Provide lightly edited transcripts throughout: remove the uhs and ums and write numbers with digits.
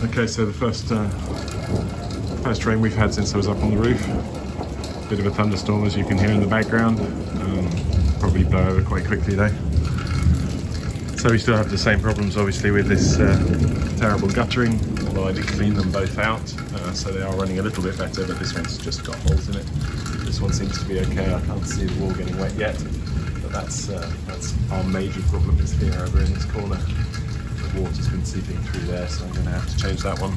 Okay, so the first rain we've had since I was up on the roof. Bit of a thunderstorm, as you can hear in the background. Probably blow over quite quickly though. So we still have the same problems obviously with this terrible guttering, although I did clean them both out, so they are running a little bit better, but this one's just got holes in it. This one seems to be okay. I can't see the wall getting wet yet, but that's our major problem is here over in this corner. The water's been seeping through there, so I'm going to have to change that one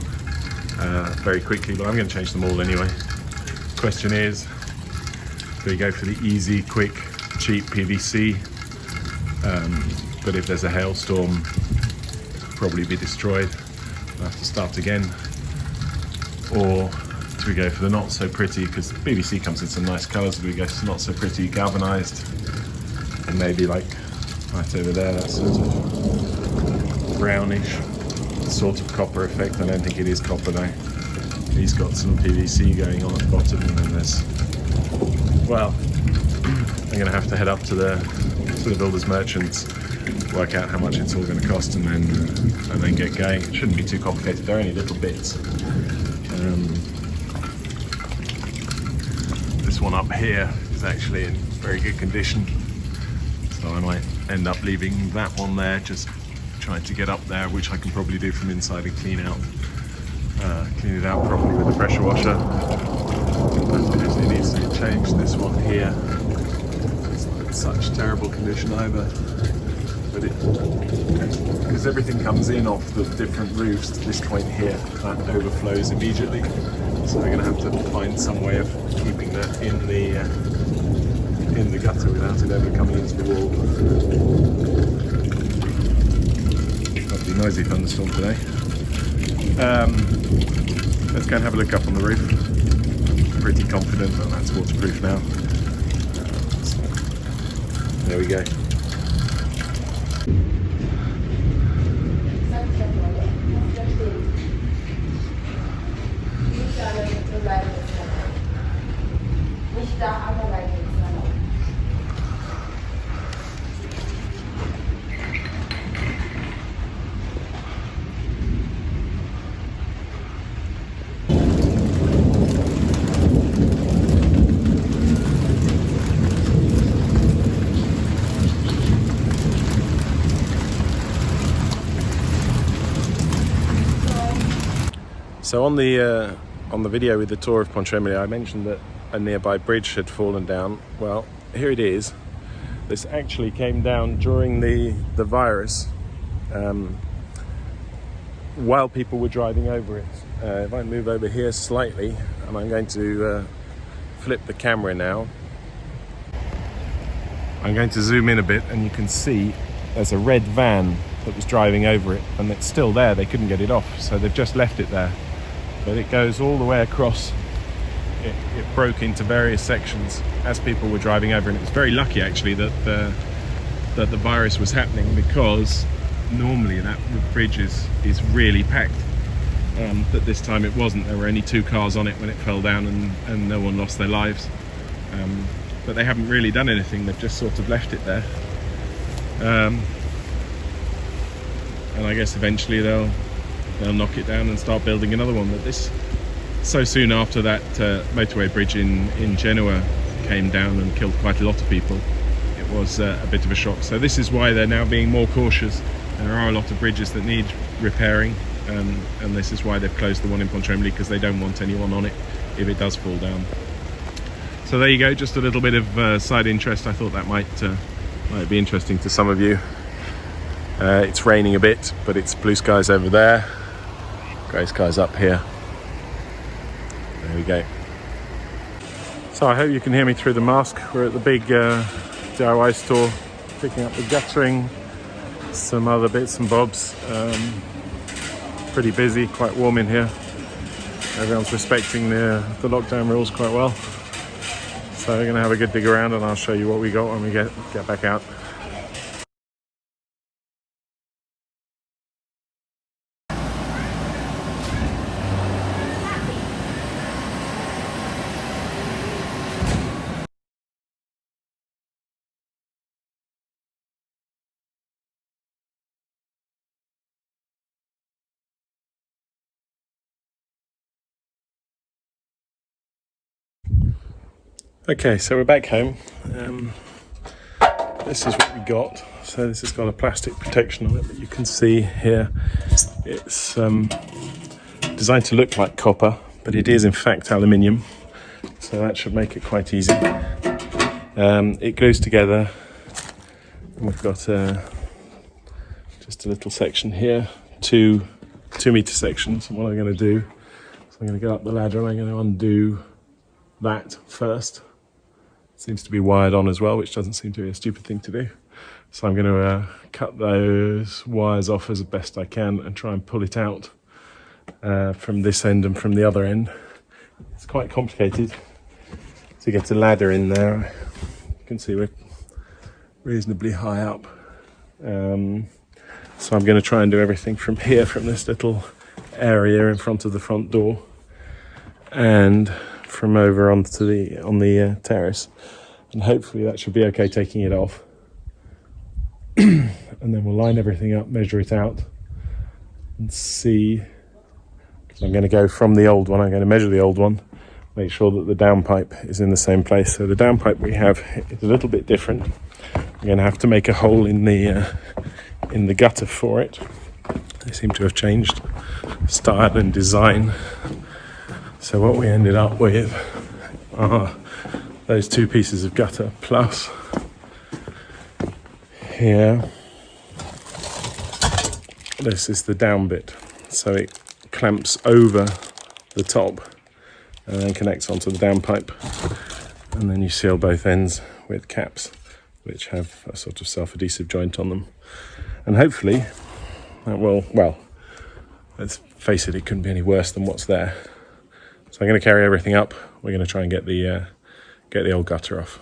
very quickly, but I'm going to change them all anyway. Question is, do we go for the easy, quick, cheap PVC? But if there's a hailstorm, it'll probably be destroyed. I'll have to start again. Or do we go for the not so pretty, because PVC comes in some nice colours, do we go for not so pretty galvanised? And maybe like right over there, that sort of brownish sort of copper effect. I don't think it is copper though. He's got some PVC going on at the bottom, and then there's, well, I'm going to have to head up to the builders merchants, work out how much it's all going to cost, and then get going. It shouldn't be too complicated. They're only little bits. This one up here is actually in very good condition, so I might end up leaving that one there, just trying to get up there, which I can probably do from inside and clean it out properly with the pressure washer. It needs to be changed. This one here, it's not in such terrible condition either, but because everything comes in off the different roofs to this point here, that overflows immediately, so we're going to have to find some way of keeping that in the gutter without it ever coming into the wall. Lovely noisy thunderstorm today. Let's go and have a look up on the roof. I'm pretty confident that that's waterproof now. So, there we go. So on the video with the tour of Pontremoli, I mentioned that a nearby bridge had fallen down. Well, here it is. This actually came down during the virus, while people were driving over it. If I move over here slightly, and I'm going to flip the camera now. I'm going to zoom in a bit, and you can see there's a red van that was driving over it, and it's still there. They couldn't get it off, so they've just left it there. But it goes all the way across. It broke into various sections as people were driving over, and it was very lucky actually that the virus was happening, because normally that bridge is really packed, but this time it wasn't. There were only 2 cars on it when it fell down, and no one lost their lives, but they haven't really done anything. They've just sort of left it there, and I guess eventually they'll knock it down and start building another one. But this, so soon after that motorway bridge in Genoa came down and killed quite a lot of people, it was a bit of a shock. So this is why they're now being more cautious. There are a lot of bridges that need repairing, and this is why they've closed the one in Pontremoli, because they don't want anyone on it if it does fall down. So there you go, just a little bit of side interest. I thought that might be interesting to some of you. It's raining a bit, but it's blue skies over there, grey skies up here. There we go. So I hope you can hear me through the mask. We're at the big DIY store, picking up the guttering, some other bits and bobs. Pretty busy, quite warm in here. Everyone's respecting the lockdown rules quite well. So we're going to have a good dig around, and I'll show you what we got when we get back out. Okay, so we're back home. This is what we got. So this has got a plastic protection on it, but you can see here it's designed to look like copper, but it is in fact aluminium, so that should make it quite easy. It glues together. We've got just a little section here, two 2 meter sections, and what I'm going to do is I'm going to go up the ladder and I'm going to undo that first. It seems to be wired on as well, which doesn't seem to be a stupid thing to do. So I'm going to cut those wires off as best I can and try and pull it out from this end and from the other end. It's quite complicated to get a ladder in there. You can see we're reasonably high up. So I'm going to try and do everything from here, from this little area in front of the front door, and from over onto the terrace, and hopefully that should be okay taking it off. And then we'll line everything up, measure it out, and see. I'm going to go from the old one. I'm going to measure the old one, make sure that the downpipe is in the same place. So the downpipe we have is a little bit different. I'm going to have to make a hole in the gutter for it. They seem to have changed style and design. So what we ended up with are those two pieces of gutter plus here. This is the down bit. So it clamps over the top and then connects onto the downpipe. And then you seal both ends with caps, which have a sort of self-adhesive joint on them. And hopefully that will, well, let's face it, it couldn't be any worse than what's there. So I'm going to carry everything up. We're going to try and get the old gutter off.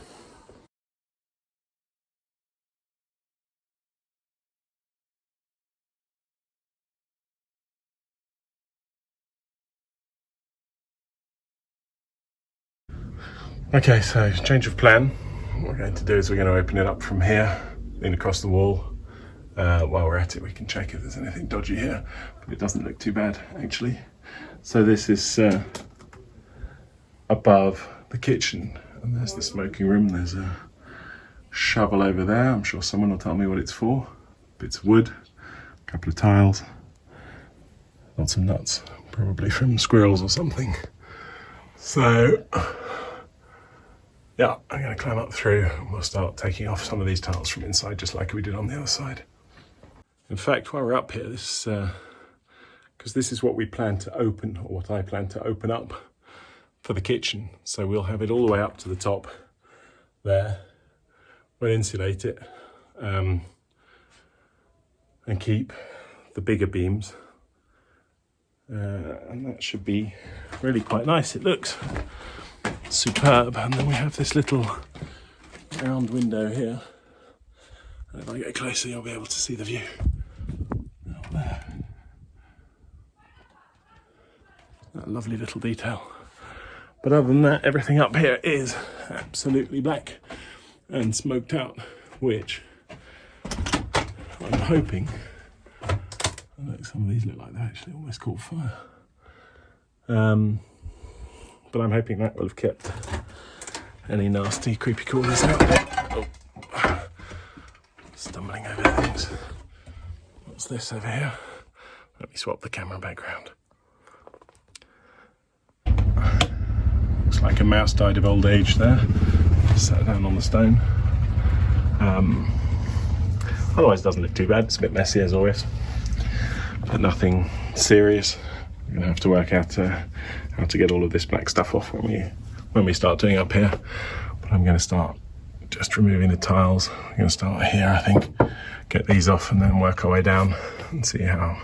Okay, so change of plan. What we're going to do is we're going to open it up from here, in across the wall. While we're at it, we can check if there's anything dodgy here, but it doesn't look too bad actually. So this is above the kitchen, and there's the smoking room. There's a shovel over there. I'm sure someone will tell me what it's for. Bits of wood, a couple of tiles, lots of nuts, probably from squirrels or something. So yeah, I'm going to climb up through and we'll start taking off some of these tiles from inside, just like we did on the other side. In fact, while we're up here, this because this is what we plan to open, or what I plan to open up for the kitchen. So we'll have it all the way up to the top there. We'll insulate it and keep the bigger beams. And that should be really quite nice. It looks superb. And then we have this little round window here. And if I get closer, you'll be able to see the view out there. That lovely little detail. But other than that, everything up here is absolutely black and smoked out, which I'm hoping, look, some of these look like they actually almost caught fire. But I'm hoping that will have kept any nasty creepy crawlers out. Oh. Stumbling over things. What's this over here? Let me swap the camera background. Looks like a mouse died of old age there. Sat down on the stone. Otherwise it doesn't look too bad. It's a bit messy as always, but nothing serious. We're going to have to work out how to get all of this black stuff off when we start doing up here. But I'm going to start just removing the tiles. We're going to start here, I think, get these off and then work our way down and see how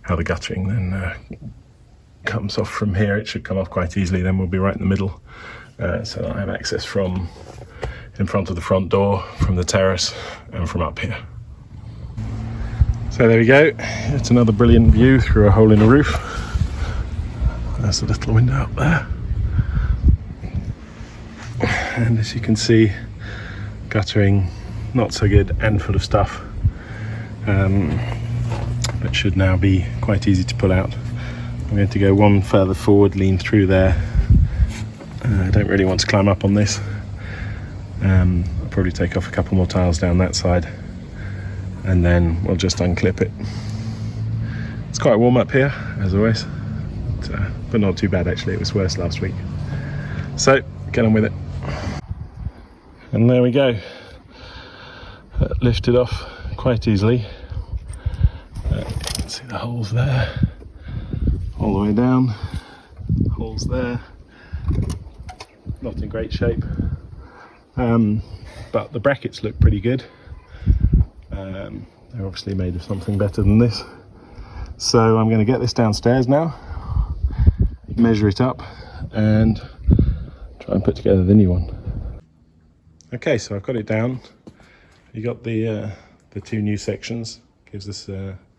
the guttering then comes off from here. It should come off quite easily. Then we'll be right in the middle, so that I have access from in front of the front door, from the terrace, and from up here. So there we go. It's another brilliant view through a hole in the roof. There's a little window up there. And as you can see, guttering not so good and full of stuff. But should now be quite easy to pull out. I'm going to go one further forward, lean through there, I don't really want to climb up on this. I'll probably take off a couple more tiles down that side, and then we'll just unclip it. It's quite warm up here, as always, but not too bad actually. It was worse last week. So, get on with it. And there we go. Lifted off quite easily. You can see the holes there, all the way down. Holes there. Not in great shape, but the brackets look pretty good. They're obviously made of something better than this. So I'm going to get this downstairs now, measure it up, and try and put together the new one. Okay, so I've got it down. You got the two new sections. Gives us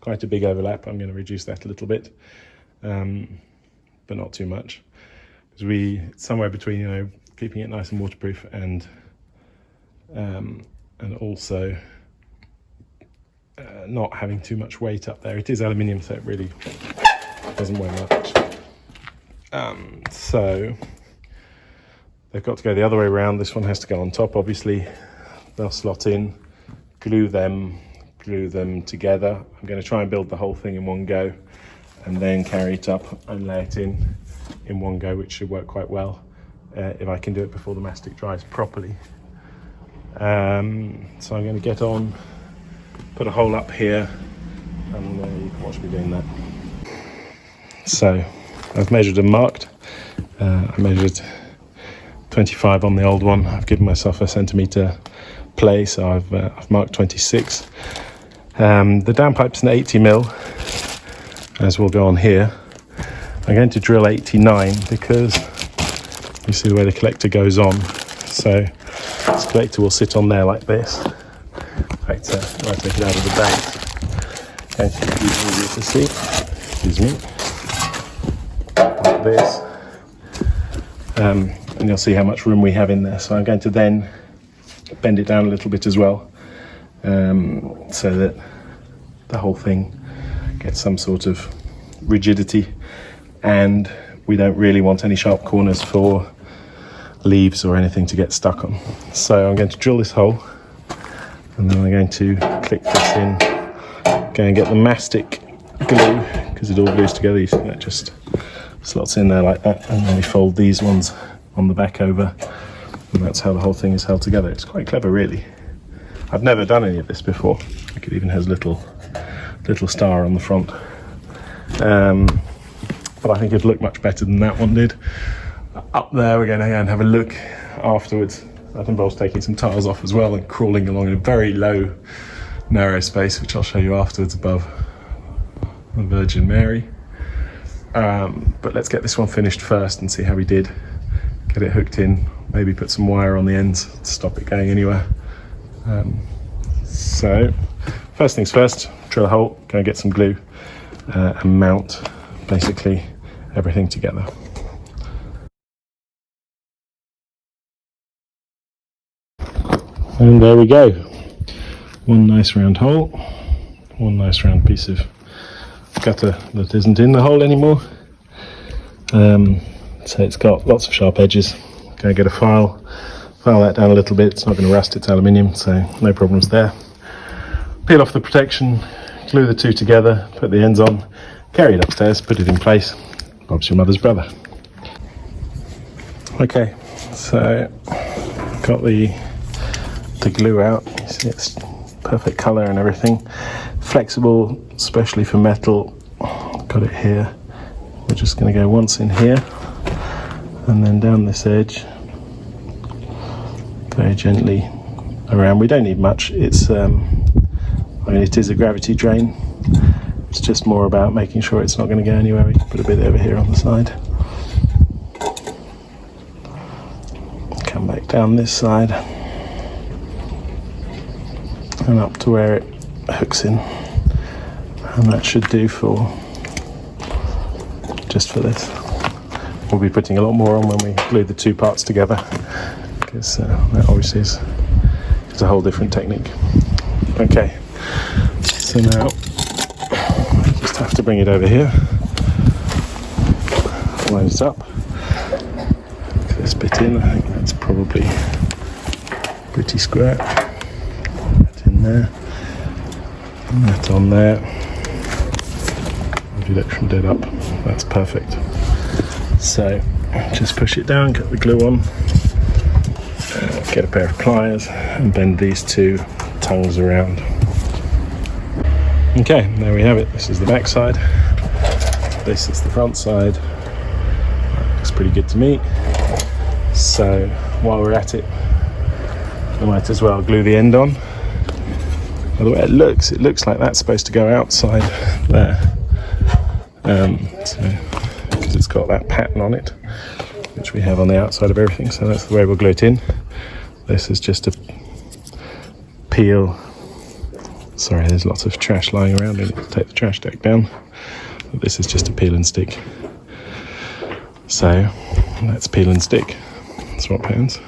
quite a big overlap. I'm going to reduce that a little bit, but not too much, because it's somewhere between, you know, keeping it nice and waterproof and also not having too much weight up there. It is aluminium, so it really doesn't weigh much. So they've got to go the other way around. This one has to go on top, obviously. They'll slot in, glue them together. I'm going to try and build the whole thing in one go, and then carry it up and lay it in one go, which should work quite well if I can do it before the mastic dries properly. So I'm going to get on, put a hole up here, and you can watch me doing that. So I've measured and marked. I measured 25 on the old one. I've given myself a centimetre play, so I've marked 26. The downpipe's an 80mm, as will go on here. I'm going to drill 89 because you see the way the collector goes on. So this collector will sit on there like this. In fact, when I take it out of the bag, it's going to be easier to see. Excuse me. Like this. And you'll see how much room we have in there. So I'm going to then bend it down a little bit as well, so that the whole thing gets some sort of rigidity, and we don't really want any sharp corners for leaves or anything to get stuck on. So I'm going to drill this hole, and then I'm going to click this in, go and get the mastic glue, because it all glues together. You see that just slots in there like that, and then we fold these ones on the back over, and that's how the whole thing is held together. It's quite clever, really. I've never done any of this before. Like, it even has little star on the front, but I think it'd look much better than that one did. Up there, we're going to go and have a look afterwards. That involves taking some tiles off as well and crawling along in a very low, narrow space, which I'll show you afterwards above the Virgin Mary. But let's get this one finished first and see how we did. Get it hooked in, maybe put some wire on the ends to stop it going anywhere. So first things first, drill a hole, go and get some glue, and mount basically everything together. And there we go. One nice round hole, one nice round piece of gutter that isn't in the hole anymore. So it's got lots of sharp edges. Go get a file that down a little bit. It's not going to rust, it's aluminium, so no problems there. Peel off the protection, glue the two together, put the ends on, carry it upstairs, put it in place. Bob's your mother's brother. Okay, so got the glue out. You see it's perfect colour and everything. Flexible, especially for metal. Got it here. We're just going to go once in here, and then down this edge, very gently around. We don't need much. It's I mean, it is a gravity drain. It's just more about making sure it's not going to go anywhere. We can put a bit over here on the side. Come back down this side and up to where it hooks in, and that should do for just for this. We'll be putting a lot more on when we glue the two parts together, because that obviously is a whole different technique. Okay, so now I just have to bring it over here, line it up, this bit that in. I think that's probably pretty square. That in there, and that on there. Do that from dead up. That's perfect. So just push it down, get the glue on, get a pair of pliers and bend these two tongues around. Okay, there we have it. This is the back side. This is the front side. That looks pretty good to me. So while we're at it, I might as well glue the end on. By the way it looks like that's supposed to go outside there. So it's got that pattern on it, which we have on the outside of everything. So that's the way we'll glue it in. This is just a peel. Sorry, there's lots of trash lying around. I need to take the trash deck down. But this is just a peel and stick. So let's peel and stick. Swap hands.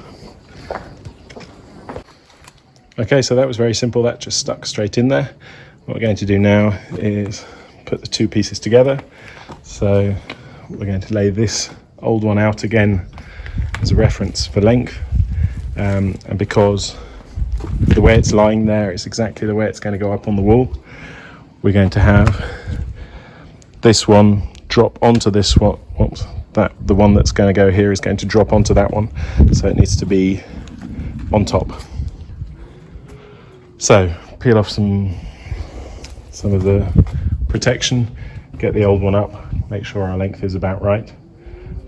Okay, so that was very simple. That just stuck straight in there. What we're going to do now is put the two pieces together. So we're going to lay this old one out again as a reference for length. And because the way it's lying there is exactly the way it's going to go up on the wall, we're going to have this one drop onto this one. The one that's going to go here is going to drop onto that one, so it needs to be on top. So peel off some of the protection, get the old one up, make sure our length is about right,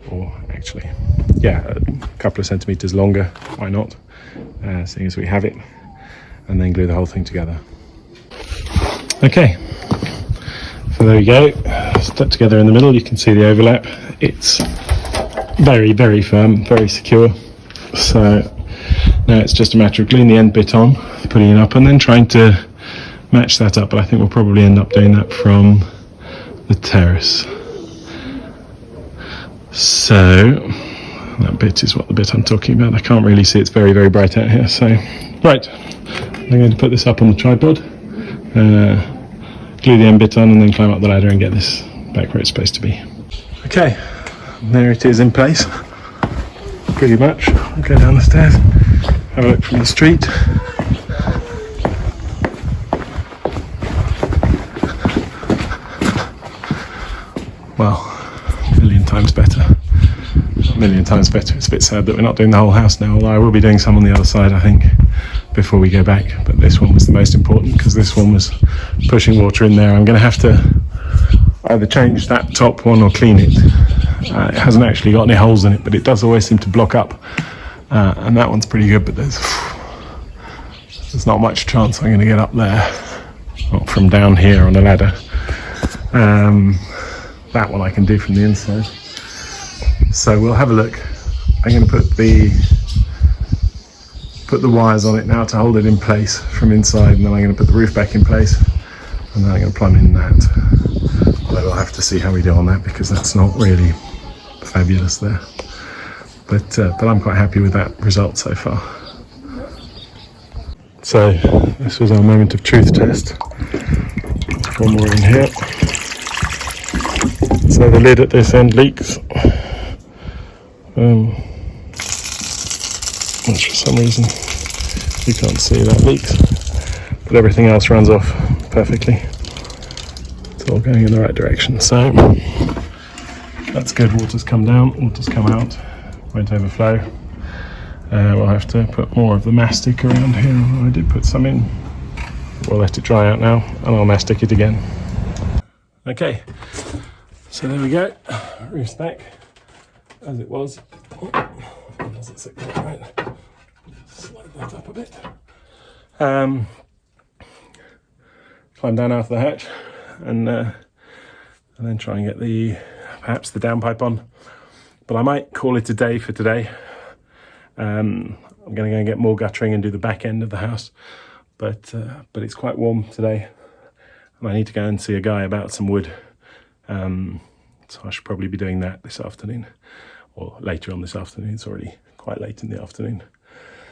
or actually, yeah, a couple of centimeters longer, why not, seeing as we have it, and then glue the whole thing together. Okay, so there we go, stuck together in the middle. You can see the overlap. It's very, very firm, very secure. So now it's just a matter of gluing the end bit on, putting it up, and then trying to match that up. But I think we'll probably end up doing that from the terrace. So that bit is what the bit I'm talking about. I can't really see, it's very, very bright out here. So, right, I'm going to put this up on the tripod, glue the end bit on, and then climb up the ladder and get this back where it's supposed to be. Okay, there it is in place, pretty much. I'll go down the stairs, have a look from the street. Well, a million times better. A million times better. It's a bit sad that we're not doing the whole house now, although I will be doing some on the other side, I think, before we go back. But this one was the most important because this one was pushing water in there. I'm going to have to either change that top one or clean it. It hasn't actually got any holes in it, but it does always seem to block up. And that one's pretty good, but there's not much chance I'm going to get up there, not from down here on a ladder. That one I can do from the inside. So we'll have a look. I'm going to put the wires on it now to hold it in place from inside, and then I'm going to put the roof back in place, and then I'm going to plumb in that. Although we'll have to see how we do on that because that's not really fabulous there. But I'm quite happy with that result so far. So this was our moment of truth test. One more in here. So the lid at this end leaks. Which for some reason you can't see that leaks, but everything else runs off perfectly. It's all going in the right direction. So that's good. Water's come down, water's come out, won't overflow. We'll have to put more of the mastic around here. I did put some in. We'll let it dry out now and I'll mastic it again. Okay, so there we go. Roof's back as it was. Does it sit quite right? Slide that up a bit. Climb down out of the hatch and then try and get perhaps the downpipe on. But I might call it a day for today. I'm going to go and get more guttering and do the back end of the house. But it's quite warm today, and I need to go and see a guy about some wood. So I should probably be doing that this afternoon, or later on this afternoon. It's already quite late in the afternoon.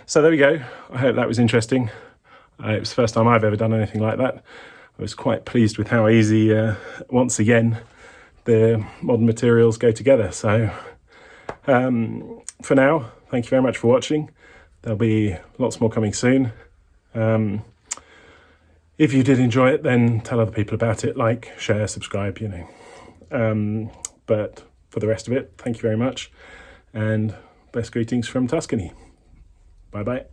So there we go. I hope that was interesting. It was the first time I've ever done anything like that. I was quite pleased with how easy, once again, the modern materials go together. So for now, thank you very much for watching. There'll be lots more coming soon. If you did enjoy it, then tell other people about it, like, share, subscribe, you know. But for the rest of it, thank you very much, and best greetings from Tuscany. Bye bye.